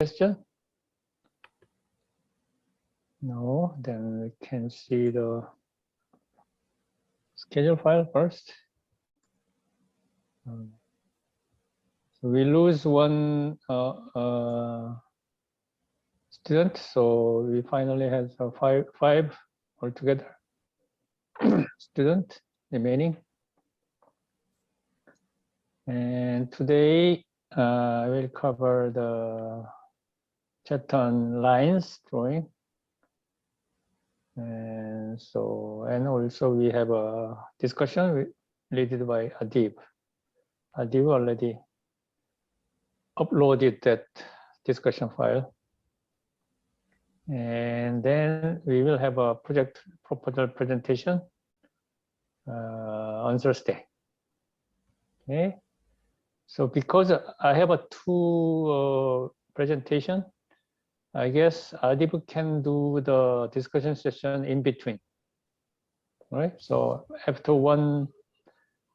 question? No, then we can see the schedule file first. So we lose one student, so we finally have five altogether student remaining. And today I will cover the chapter on lines drawing. And also we have a discussion led by Adib. Adib already uploaded that discussion file. And then we will have a project proposal presentation on Thursday. Okay. So because I have a two presentation, I guess Adib can do the discussion session in between. Right. So after one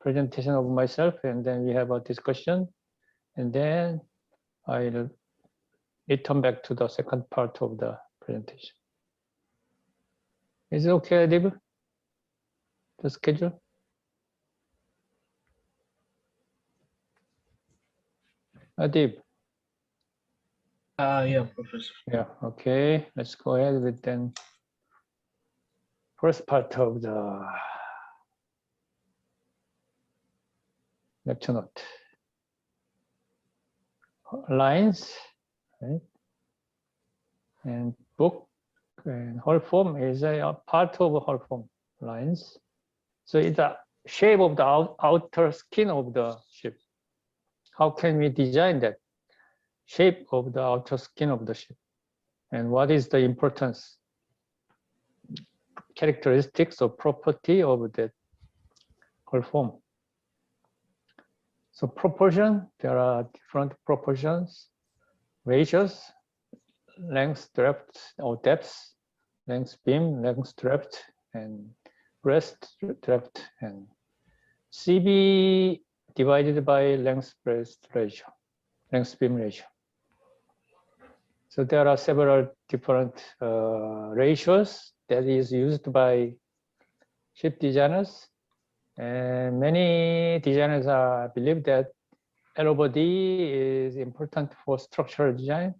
presentation of myself, and then we have a discussion, and then I'll return back to the second part of the presentation. Is it okay, Adib? The schedule? Adib? Yeah, Professor. Yeah, okay. Let's go ahead with then first part of the lecture note. Lines, right? And book and whole form is a part of whole form, lines. So it's the shape of the outer skin of the ship. How can we design that shape of the outer skin of the ship? And what is the importance, characteristics or property of that whole form? So proportion, there are different proportions, ratios, length, depth, or depth, length beam, length, depth, and breast, depth, and CB divided by length breast ratio, length beam ratio. So there are several different ratios that is used by ship designers, and many designers believe that L over D is important for structural design.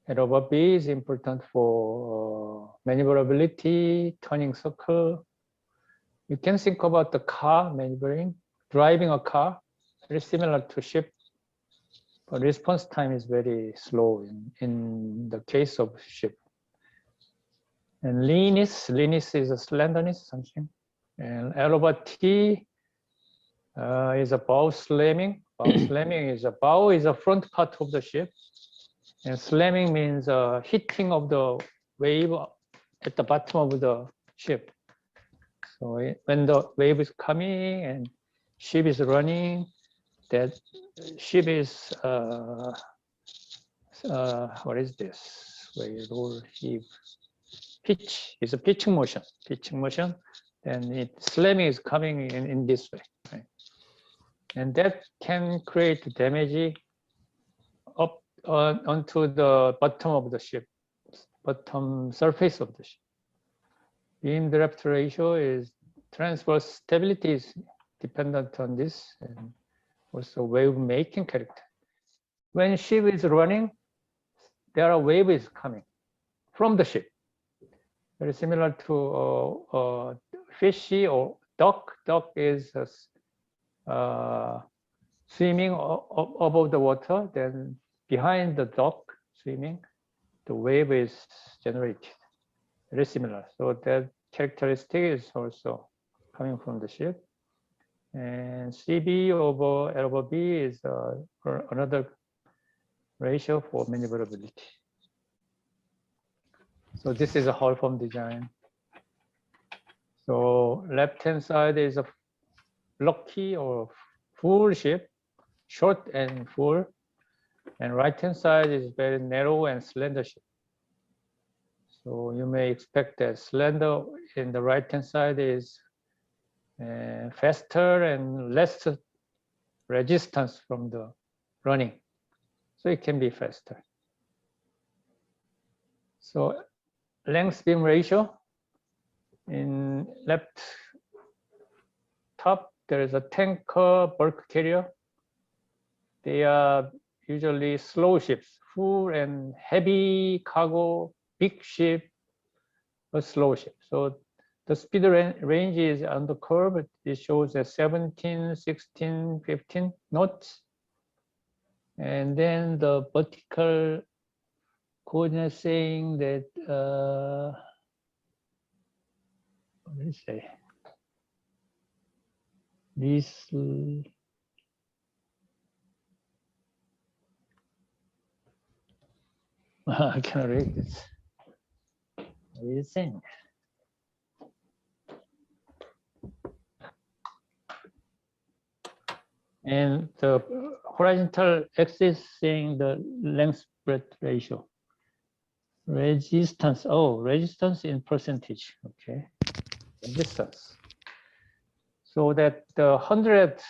L over B is important for maneuverability, turning circle. You can think about the car maneuvering, driving a car, very similar to ship, but response time is very slow in the case of ship. And leanness is a slenderness, something. And L over T is a bow slamming. Bow slamming is a bow is a front part of the ship. And slamming means hitting of the wave at the bottom of the ship. So when the wave is coming and ship is running, that ship is what is this? Wave roll heave. Pitch is a pitching motion. Pitching motion, then slamming is coming in this way, right? And that can create damage up onto the bottom of the ship, bottom surface of the ship. Beam depth ratio is transverse stability is dependent on this, and also wave making character. When ship is running, there are waves coming from the ship. Very similar to fishy or duck. Duck is swimming above the water. Then behind the duck swimming, the wave is generated. Very similar. So that characteristic is also coming from the ship. And CB over L over B is another ratio for maneuverability. So this is a whole form design. So left-hand side is a blocky or full ship, short and full. And right-hand side is very narrow and slender ship. So you may expect that slender in the right-hand side is faster and less resistance from the running. So it can be faster. So length beam ratio, in left top, there is a tanker bulk carrier. They are usually slow ships, full and heavy cargo, big ship, a slow ship. So the speed range is on the curve. It shows at 17, 16, 15 knots. And then the vertical coordinate saying that, what did it say? This, I cannot read this. What is it saying? And the horizontal axis saying the length breadth ratio. Resistance, resistance in percentage, okay. Resistance. So that the 100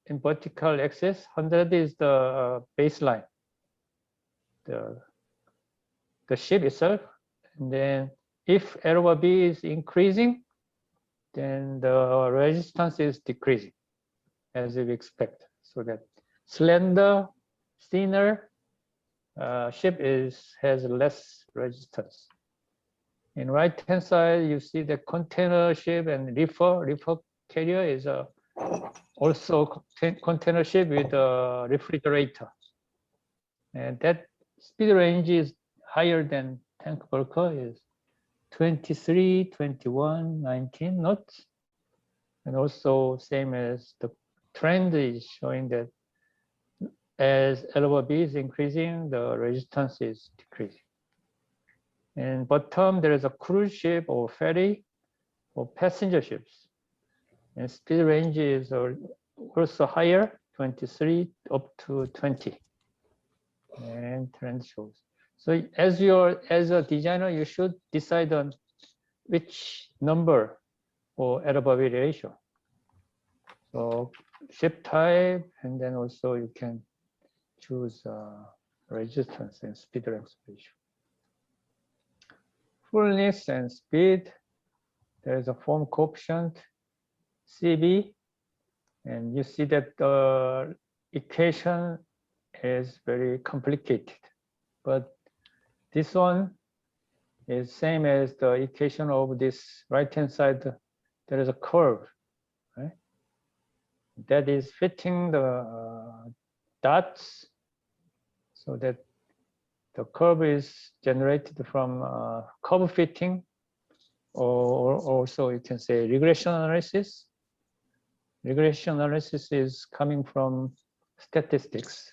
in vertical axis, 100 is the baseline, the ship itself. And then if L over B is increasing, then the resistance is decreasing, as we expect. So that slender, thinner ship has less resistance. In right-hand side, you see the container ship and reefer carrier is also container ship with a refrigerator. And that speed range is higher than tank bulker, is 23, 21, 19 knots. And also same as the trend is showing that as L over B is increasing, the resistance is decreasing. And bottom, there is a cruise ship or ferry or passenger ships. And speed range is also higher, 23 up to 20. And trend shows. So as a designer, you should decide on which number for L over B ratio. So ship type, and then also you can choose resistance and speed length ratio. Fullness and speed, there is a form coefficient CB, and you see that the equation is very complicated, but this one is same as the equation of this right-hand side. There is a curve, right? That is fitting the dots, so that the curve is generated from curve fitting, or also you can say regression analysis. Regression analysis is coming from statistics.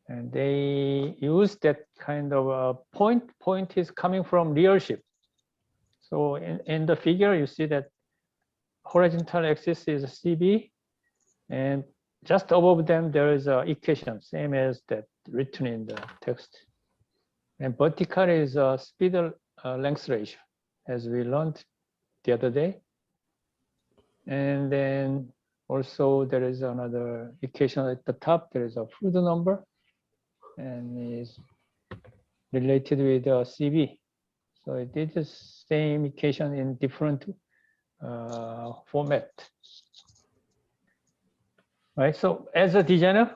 And they use that kind of a point is coming from real ship. So in the figure, you see that horizontal axis is CB, and just above them, there is an equation, same as that written in the text. And vertical is a speed length ratio, as we learned the other day. And then also there is another equation at the top. There is a food number, and is related with CB. So it is the same equation in different format. Right. So as a designer,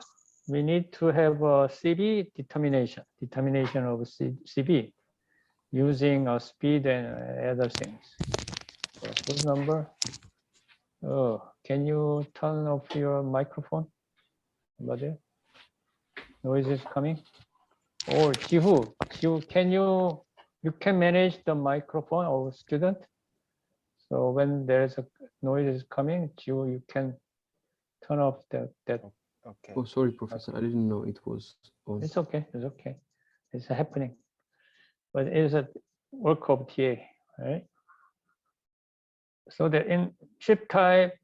we need to have a CB determination of CB using a speed and other things. So food number. Oh, can you turn off your microphone? About there? Noise is coming. Or Jihu, can you can manage the microphone of student? So when there's a noise is coming, you can turn off that. Okay. Oh, sorry, Professor. I didn't know it was on. It's okay. It's okay. It's happening. But it is a work of TA, right? So that in ship type,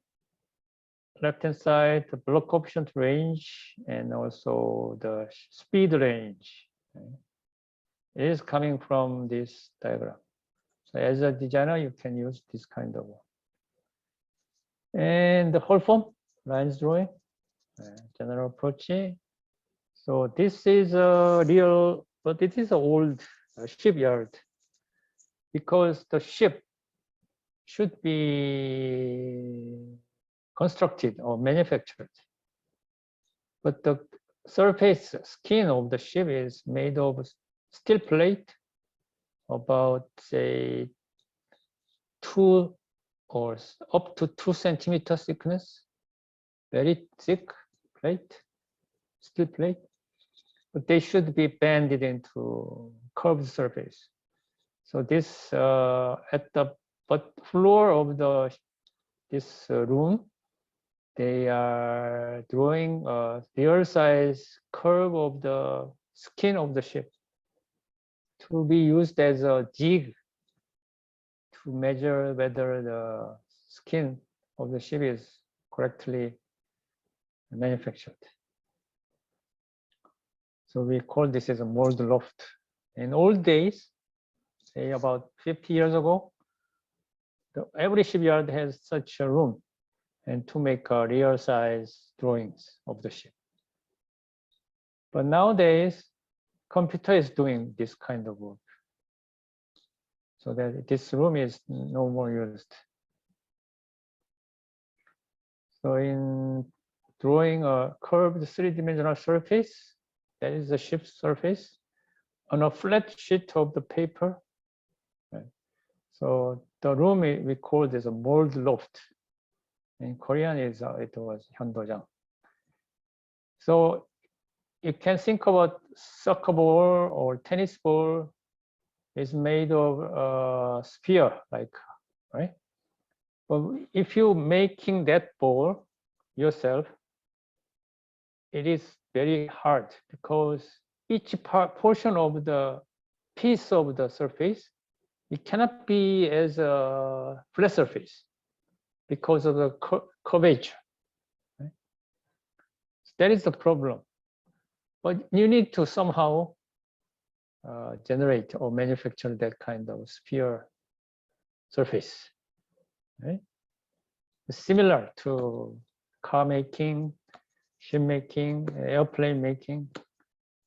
left-hand side, the block coefficient range, and also the speed range, right? It is coming from this diagram. So as a designer, you can use this kind of one. And the whole form, lines drawing, general approach. So this is a real, but it is old shipyard, because the ship should be constructed or manufactured. But the surface skin of the ship is made of steel plate, about say 2 or up to 2 centimeters thickness, very thick plate, steel plate. But they should be bended into curved surface. So this at the floor of this room, they are drawing a real size curve of the skin of the ship to be used as a jig to measure whether the skin of the ship is correctly manufactured. So we call this as a mold loft. In old days, say about 50 years ago, every shipyard has such a room, and to make real size drawings of the ship. But nowadays, computer is doing this kind of work, so that this room is no more used. So in drawing a curved three-dimensional surface, that is the ship's surface, on a flat sheet of the paper. Right? So the room we call this a mold loft. In Korean, it was 현도장. So you can think about soccer ball or tennis ball is made of a sphere, like, right? But if you making that ball yourself, it is very hard, because each portion of the piece of the surface, it cannot be as a flat surface because of the curvature. Right? So that is the problem. But you need to somehow generate or manufacture that kind of sphere surface. Right? Similar to car making, ship making, airplane making,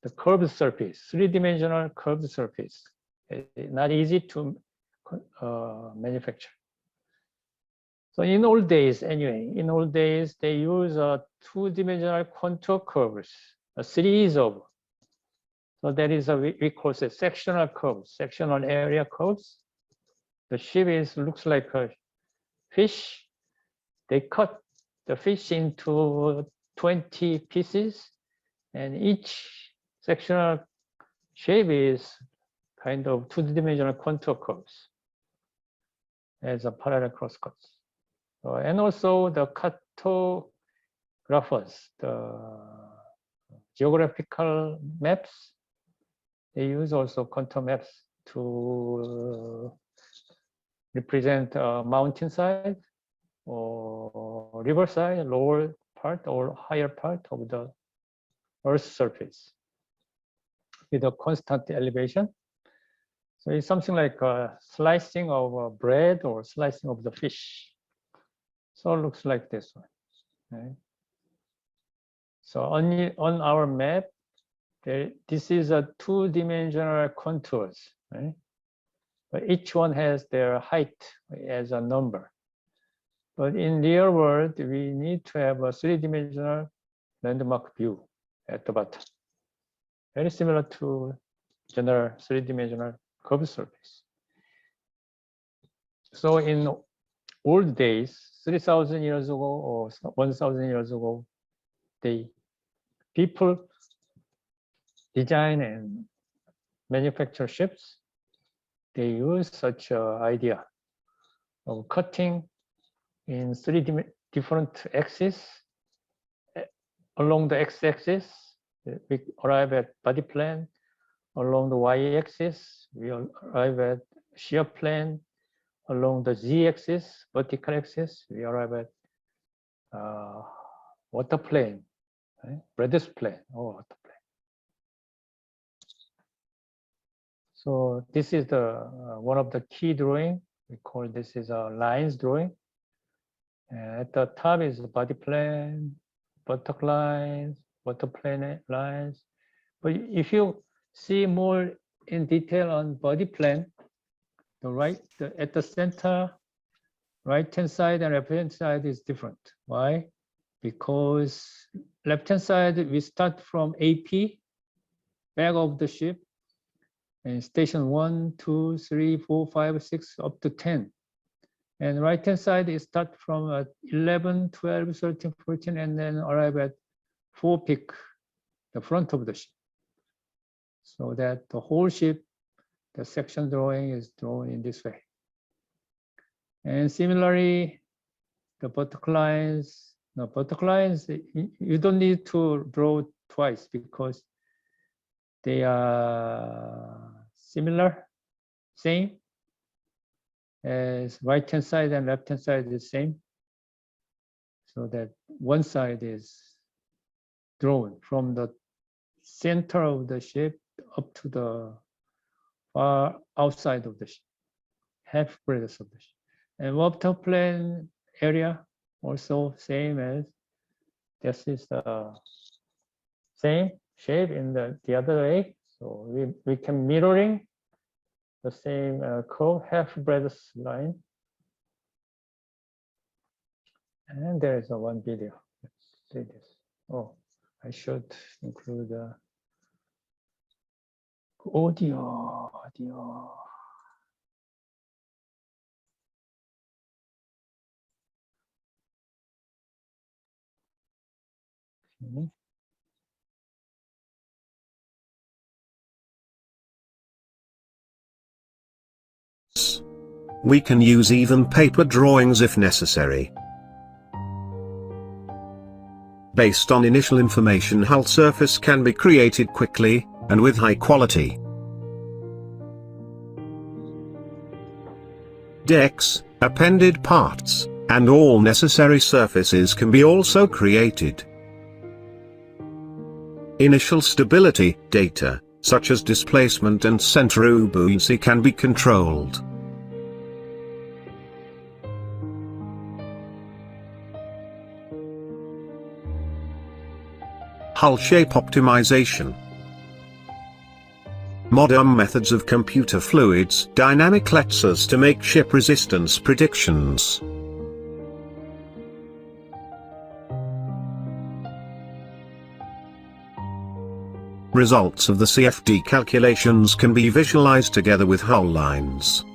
the curved surface, three-dimensional curved surface, not easy to manufacture. So in old days, anyway, in old days, they use two-dimensional contour curves, a series of. So that is we call it sectional curves, sectional area curves. The ship looks like a fish. They cut the fish into 20 pieces, and each sectional shape is kind of two-dimensional contour curves as a parallel crosscuts. And also the cartographers, the geographical maps, they use also contour maps to represent a mountainside or riverside, lower part or higher part of the Earth's surface with a constant elevation. So it's something like a slicing of bread or slicing of the fish. So it looks like this one. Right? So on our map, this is a two-dimensional contours. Right? But each one has their height as a number. But in real world, we need to have a three-dimensional landmark view at the bottom. Very similar to general three-dimensional curved surface. So in old days, 3,000 years ago or 1,000 years ago, people design and manufacture ships. They use such an idea of cutting in three different axes. Along the x-axis, we arrive at body plan. Along the y-axis, we arrive at shear plane. Along the z-axis, vertical axis, we arrive at water plane, right? Radius plane or water plane. So this is the one of the key drawing. We call this is a lines drawing. And at the top is the body plane, buttock lines, water plane lines. But if you see more in detail on body plan, at the center, right-hand side and left-hand side is different. Why? Because left-hand side, we start from AP, back of the ship, and station 1, 2, 3, 4, 5, 6, up to 10. And right-hand side is start from 11, 12, 13, 14, and then arrive at 4 peak, the front of the ship. So that the whole ship, the section drawing is drawn in this way. And similarly, the vertical lines, you don't need to draw twice because they are similar, same, as right-hand side and left-hand side is same. So that one side is drawn from the center of the ship up to the far outside of the ship, half breadth of the ship. And water plane area also same as this is the same shape in the other way. So we can mirroring the same curve, half breadth line. And there is one video. Let's see this. Oh, I should include audio. Okay. We can use even paper drawings if necessary. Based on initial information, hull surface can be created quickly, and with high quality. Decks, appended parts, and all necessary surfaces can be also created. Initial stability data, such as displacement and center of buoyancy, can be controlled. Hull shape optimization. Modern methods of computer fluids dynamic lets us to make ship resistance predictions. Results of the CFD calculations can be visualized together with hull lines.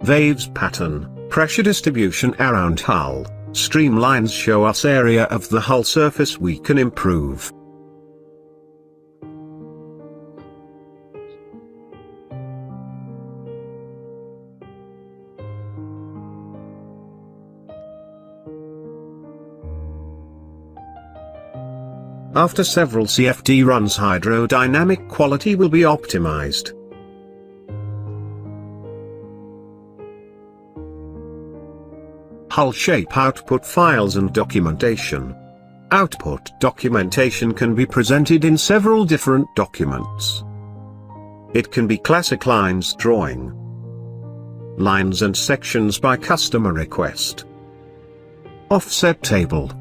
Waves pattern, pressure distribution around hull, streamlines show us area of the hull surface we can improve. After several CFD runs, hydrodynamic quality will be optimized. Hull shape output files and documentation. Output documentation can be presented in several different documents. It can be classic lines drawing, lines and sections by customer request, offset table.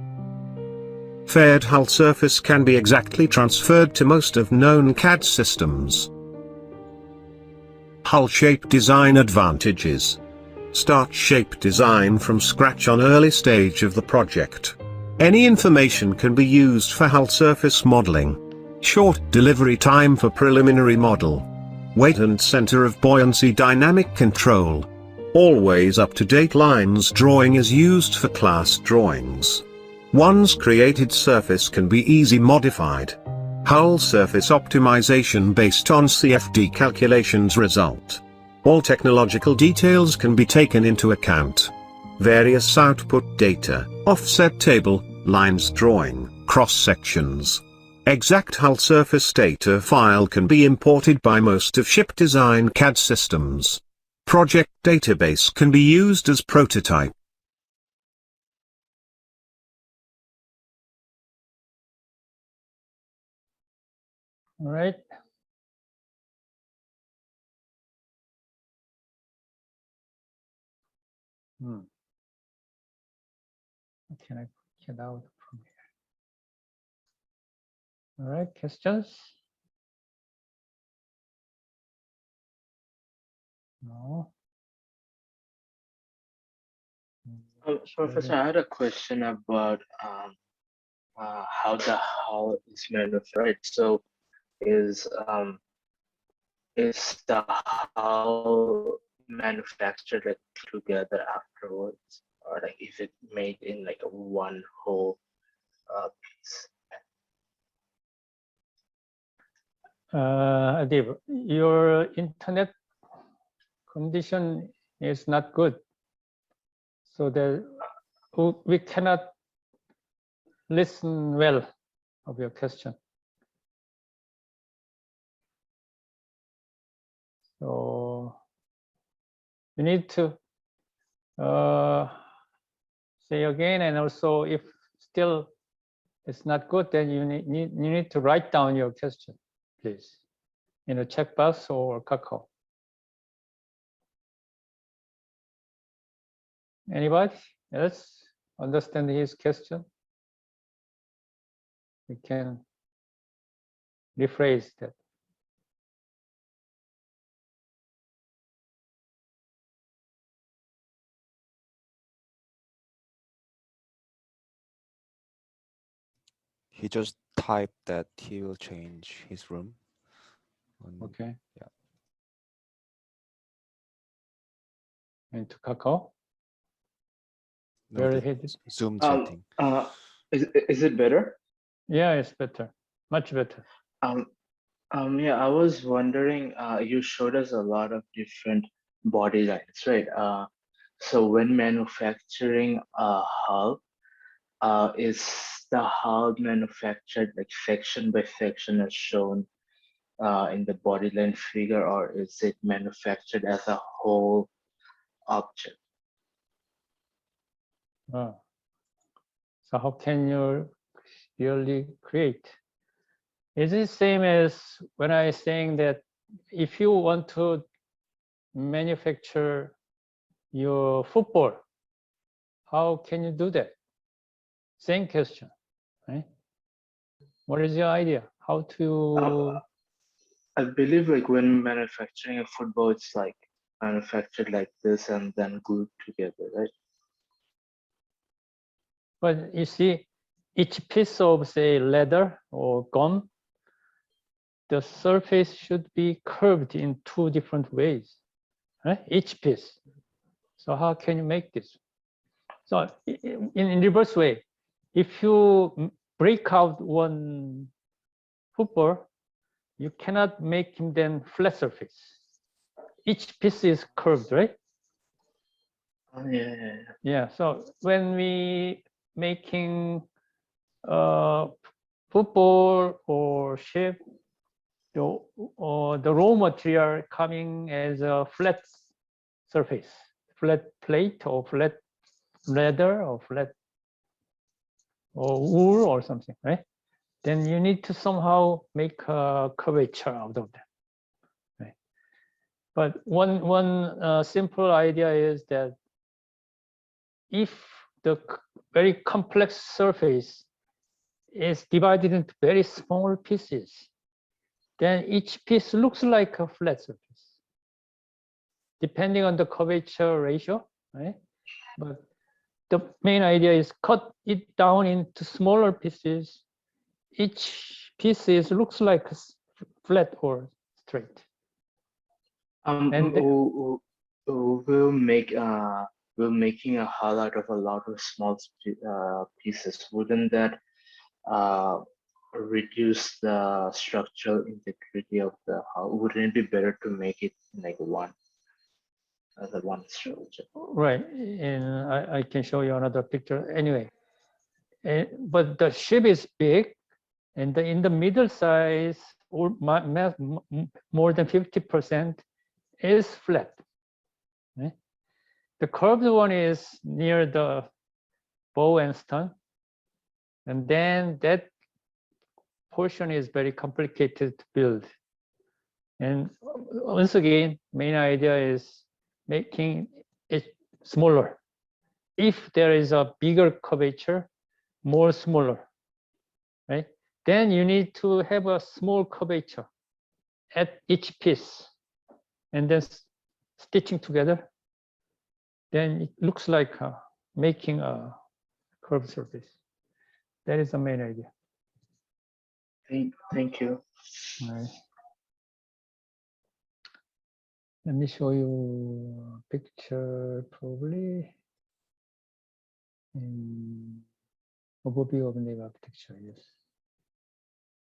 Faired hull surface can be exactly transferred to most of known CAD systems. Hull shape design advantages. Start shape design from scratch on early stage of the project. Any information can be used for hull surface modeling. Short delivery time for preliminary model. Weight and center of buoyancy dynamic control. Always up-to-date lines drawing is used for class drawings. Once created surface can be easy modified. Hull surface optimization based on CFD calculations result. All technological details can be taken into account. Various output data, offset table, lines drawing, cross-sections. Exact hull surface data file can be imported by most of ship design CAD systems. Project database can be used as prototype. All right. What can I get out from here? All right, questions? No. Professor, I had a question about how the hull is manufactured. So is the hull manufactured like together afterwards, or like is it made in like a one whole piece? Adib, your internet condition is not good, so that we cannot listen well of your question. So you need to say again, and also if still it's not good, then you need to write down your question, please, in a checkbox or Kakao. Anybody else understand his question? We can rephrase that. He just typed that he will change his room. Okay. Yeah. Into Kakao. No, Where the he Zoom chatting. Is it better? Yeah, it's better, much better. Yeah, I was wondering, you showed us a lot of different body lines, right? So when manufacturing a hull, is the hull manufactured like section by section as shown in the body line figure, or is it manufactured as a whole object? So how can you really create? Is it same as when I saying that if you want to manufacture your football, how can you do that? Same question, right? What is your idea? How to? I believe like when manufacturing a football, it's like manufactured like this and then glued together, right? But you see, each piece of, say, leather or gum, the surface should be curved in two different ways, right? Each piece. So how can you make this? So in reverse way, if you break out one football, you cannot make him then flat surface. Each piece is curved, right? Oh, yeah. Yeah. So when we making football or ship, the raw material coming as a flat surface, flat plate or flat leather or flat or wool or something, right? Then you need to somehow make a curvature out of that, right? But one simple idea is that if the very complex surface is divided into very small pieces, then each piece looks like a flat surface, depending on the curvature ratio, right? But the main idea is cut it down into smaller pieces. Each piece looks like flat or straight. And we're making a hull out of a lot of small pieces. Wouldn't that reduce the structural integrity of the hull? Wouldn't it be better to make it like one structure? right, and I can show you another picture anyway. But the ship is big, and in the middle size, or more than 50% is flat. Right? The curved one is near the bow and stern, and then that portion is very complicated to build. And once again, main idea is making it smaller, if there is a bigger curvature, more smaller, right? Then you need to have a small curvature at each piece, and then stitching together. Then it looks like making a curved surface. That is the main idea. Thank you. All right. Let me show you a picture, probably. Overview of naval architecture, yes.